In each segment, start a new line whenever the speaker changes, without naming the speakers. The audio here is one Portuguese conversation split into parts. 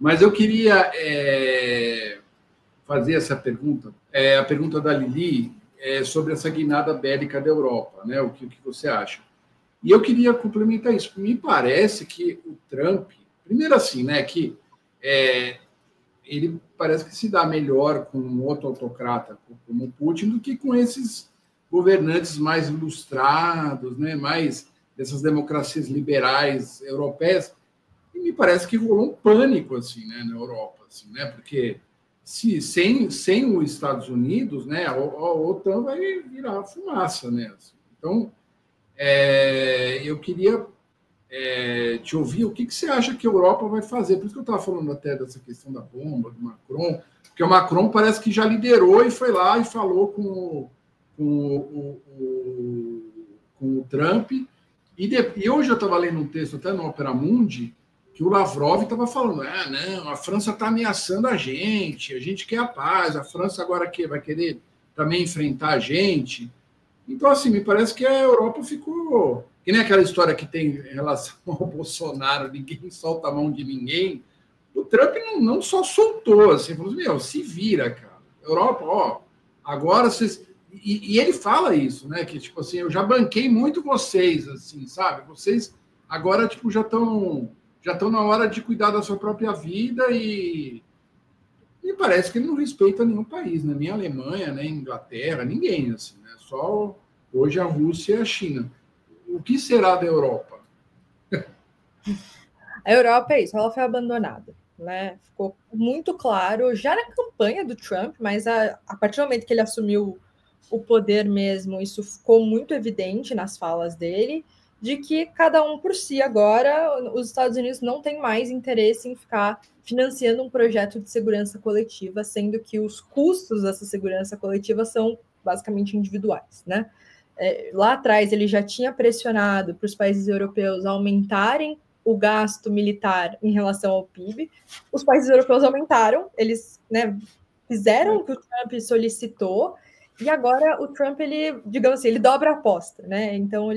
Mas eu queria fazer essa pergunta, a pergunta da Lili, sobre essa guinada bélica da Europa, né? O que você acha? E eu queria complementar isso. Me parece que o Trump, primeiro assim, né, que ele parece que se dá melhor com um outro autocrata como o Putin do que com esses governantes mais ilustrados, né, mais dessas democracias liberais europeias. E me parece que rolou um pânico assim, né, na Europa, assim, né, porque sem os Estados Unidos, né, a OTAN vai virar fumaça, né? Assim. Então, eu queria te ouvir, o que você acha que a Europa vai fazer? Por isso que eu estava falando até dessa questão da bomba, do Macron, porque o Macron parece que já liderou e foi lá e falou com o Trump. E hoje eu estava lendo um texto até no Opera Mundi, que o Lavrov estava falando, não, a França está ameaçando a gente quer a paz, a França agora vai querer também enfrentar a gente. Então, assim, me parece que a Europa ficou... Que nem aquela história que tem em relação ao Bolsonaro, ninguém solta a mão de ninguém. O Trump não só soltou, assim, falou assim, se vira, cara. Europa, agora vocês... E ele fala isso, né? Que, tipo assim, eu já banquei muito vocês, assim, sabe? Vocês agora, tipo, já estão na hora de cuidar da sua própria vida e parece que ele não respeita nenhum país, né? Nem a Alemanha, nem a Inglaterra, ninguém, assim, né? Só hoje a Rússia e a China. O que será da Europa?
A Europa é isso, ela foi abandonada, né? Ficou muito claro já na campanha do Trump, mas a partir do momento que ele assumiu o poder mesmo, isso ficou muito evidente nas falas dele, de que cada um por si agora, os Estados Unidos não têm mais interesse em ficar financiando um projeto de segurança coletiva, sendo que os custos dessa segurança coletiva são basicamente individuais, né? Lá atrás ele já tinha pressionado para os países europeus aumentarem o gasto militar em relação ao PIB. Os países europeus aumentaram, eles, né, fizeram o que o Trump solicitou, e agora o Trump, ele, digamos assim, ele dobra a aposta, né? Então,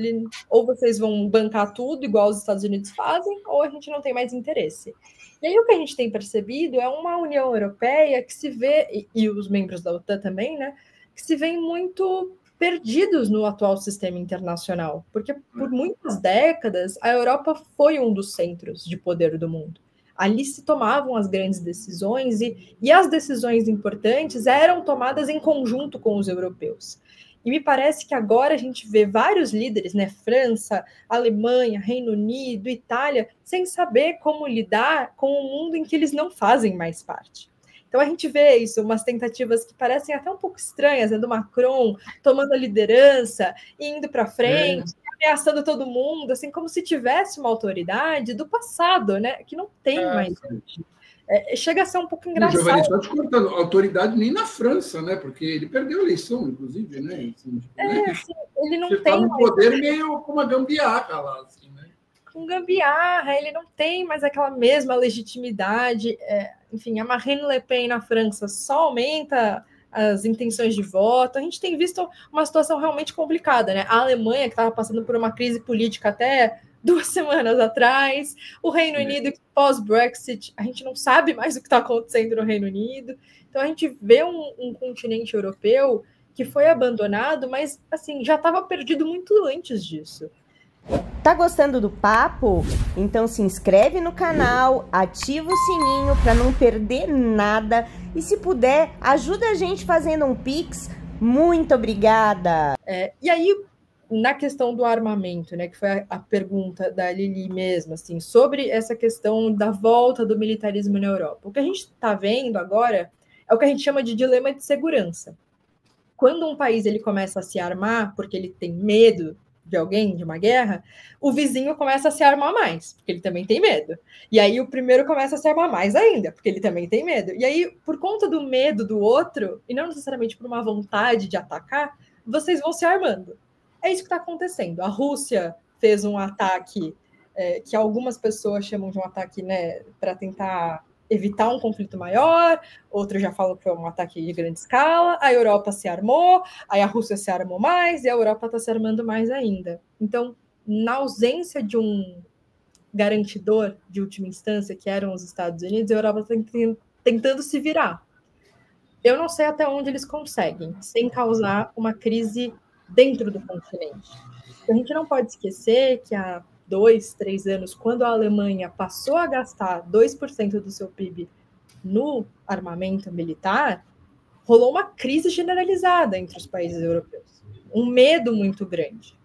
ou vocês vão bancar tudo, igual os Estados Unidos fazem, ou a gente não tem mais interesse. E aí o que a gente tem percebido é uma União Europeia que se vê, e os membros da OTAN também, né? Que se veem muito perdidos no atual sistema internacional, porque por muitas décadas a Europa foi um dos centros de poder do mundo. Ali se tomavam as grandes decisões e as decisões importantes eram tomadas em conjunto com os europeus. E me parece que agora a gente vê vários líderes, né, França, Alemanha, Reino Unido, Itália, sem saber como lidar com um mundo em que eles não fazem mais parte. Então a gente vê isso, umas tentativas que parecem até um pouco estranhas, né, do Macron tomando a liderança, indo para frente, ameaçando todo mundo, assim, como se tivesse uma autoridade do passado, né, que não tem mais. Chega a ser um pouco engraçado.
Giovanni, só te cortando, autoridade nem na França, né, porque ele perdeu a eleição, inclusive, né? Assim,
assim, ele não
você
tem
tá no poder meio com uma gambiarra lá, assim, né?
Com gambiarra, ele não tem mais aquela mesma legitimidade. Enfim, a Marine Le Pen na França só aumenta as intenções de voto. A gente tem visto uma situação realmente complicada, né? A Alemanha, que estava passando por uma crise política até 2 semanas atrás, o Reino Unido, pós-Brexit, a gente não sabe mais o que está acontecendo no Reino Unido. Então, a gente vê um continente europeu que foi abandonado, mas, assim, já estava perdido muito antes disso.
Tá gostando do papo? Então se inscreve no canal, ativa o sininho para não perder nada e se puder, ajuda a gente fazendo um Pix. Muito obrigada!
E aí, na questão do armamento, né, que foi a pergunta da Lili mesmo, assim, sobre essa questão da volta do militarismo na Europa. O que a gente está vendo agora é o que a gente chama de dilema de segurança. Quando um país ele começa a se armar porque ele tem medo de alguém, de uma guerra, o vizinho começa a se armar mais, porque ele também tem medo. E aí o primeiro começa a se armar mais ainda, porque ele também tem medo. E aí, por conta do medo do outro, e não necessariamente por uma vontade de atacar, vocês vão se armando. É isso que está acontecendo. A Rússia fez um ataque que algumas pessoas chamam de um ataque, né, para tentar evitar um conflito maior, outros já falam que foi um ataque de grande escala, a Europa se armou, aí a Rússia se armou mais, e a Europa está se armando mais ainda. Então, na ausência de garantidor de última instância, que eram os Estados Unidos, a Europa tentando se virar. Eu não sei até onde eles conseguem, sem causar uma crise dentro do continente. A gente não pode esquecer que há 2, 3 anos, quando a Alemanha passou a gastar 2% do seu PIB no armamento militar, rolou uma crise generalizada entre os países europeus. Um medo muito grande.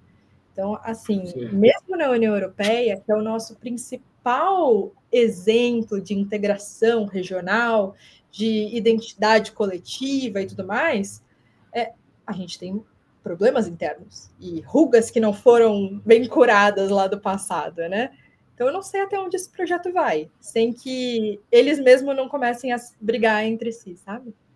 Então, assim, mesmo na União Europeia, que é o nosso principal exemplo de integração regional, de identidade coletiva e tudo mais, a gente tem problemas internos e rugas que não foram bem curadas lá do passado, né? Então, eu não sei até onde esse projeto vai, sem que eles mesmos não comecem a brigar entre si, sabe?